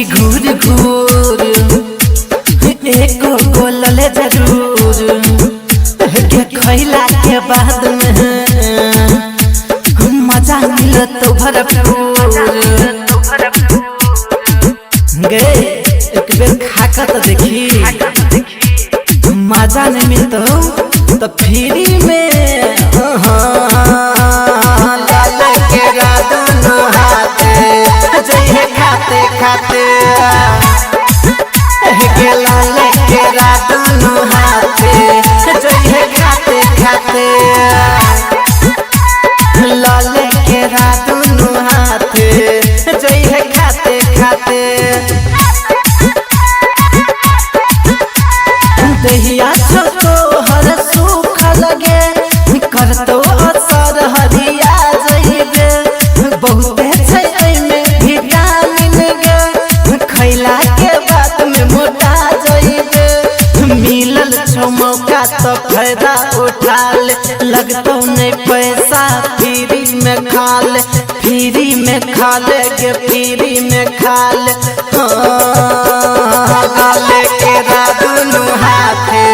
देखी घूर घूर एक गोलले जरूर के खैला के बाद में मजा मिलो तो भरपूर गे एक बेर खाकर तो देखी मजा नहीं मिलतो तो फ्री में लाल के रादनो हाथे जइहे खाते खाते के लाल के रादनो हाथे जइहे खाते खाते लाल के रादनो हाथे जइहे खाते खाते दहिया तो हर सुख लगे करतो असर हरिया जइबे बहुते छै एमे विटामिन गे खैला के बाद में मोटा जइबे मिलल छौ मौका तो फायदा उठा ले लगतो नहीं पैसा फ्री में खा ले फ्री में खा ले गे फ्री में खा ले गाले के रादनो हाथे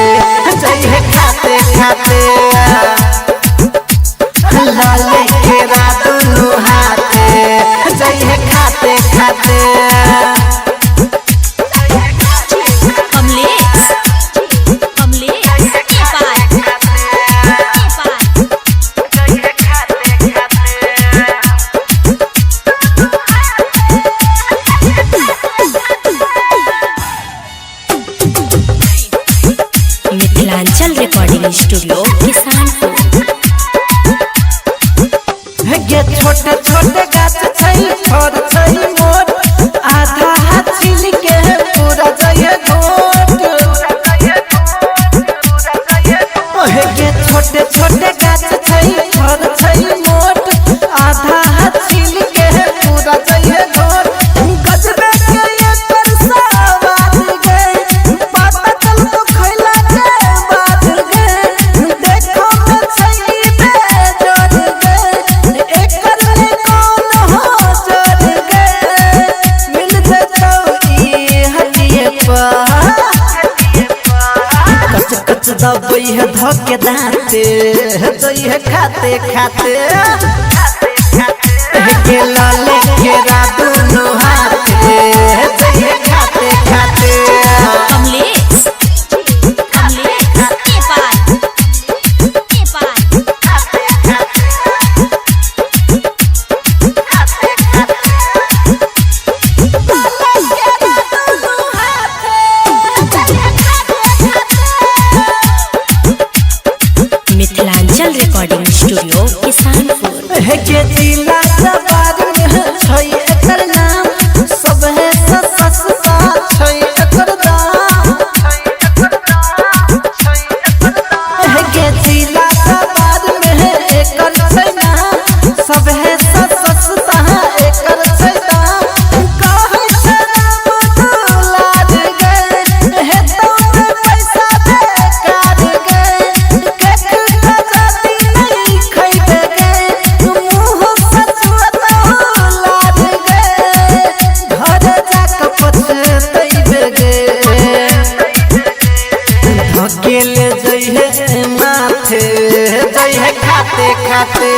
जइहे खाते खाते लाले के रादनो हाथे जइहे खाते खाते मिथिलांचल रिकॉर्डिंग स्टूडियो किसानपुर गे छोटे छोटे गाछ छै छोर छै मोट आधा हाथ छिल के पूरा जइए गोट गे छोटे छोटे गाछ छै छोर छै मोट आधा हाथ छिल के पूरा जइए गोट गजबे के एकर सवाद गे पता चल तो खैला के बाद गे देखो में छै बेजोड़ गे एकर ले कौन हो जोड़ गे मिल जतो ई हटिए पर कच कच दबई है धके दांते जइहे खाते खाते के लाले के रादनो हाथे जइहे खाते खाते मिथिलांचल रिकॉर्डिंग स्टूडियो किसानपुर के जिला जबार में छै एकर नाम सब है सस्ता छै एकर दाम के जिला जबार में एकर छै नाम सब है सस्ता एकर छै दाम कहै छै नाम दुलार गे हे तो पैसा बेकार गे केक जाती नहीं खैबे गे मुंह सचुआ लाद गे घर जाके पछतैबे गे धकेले जइहे माथे जइहे खाते खाते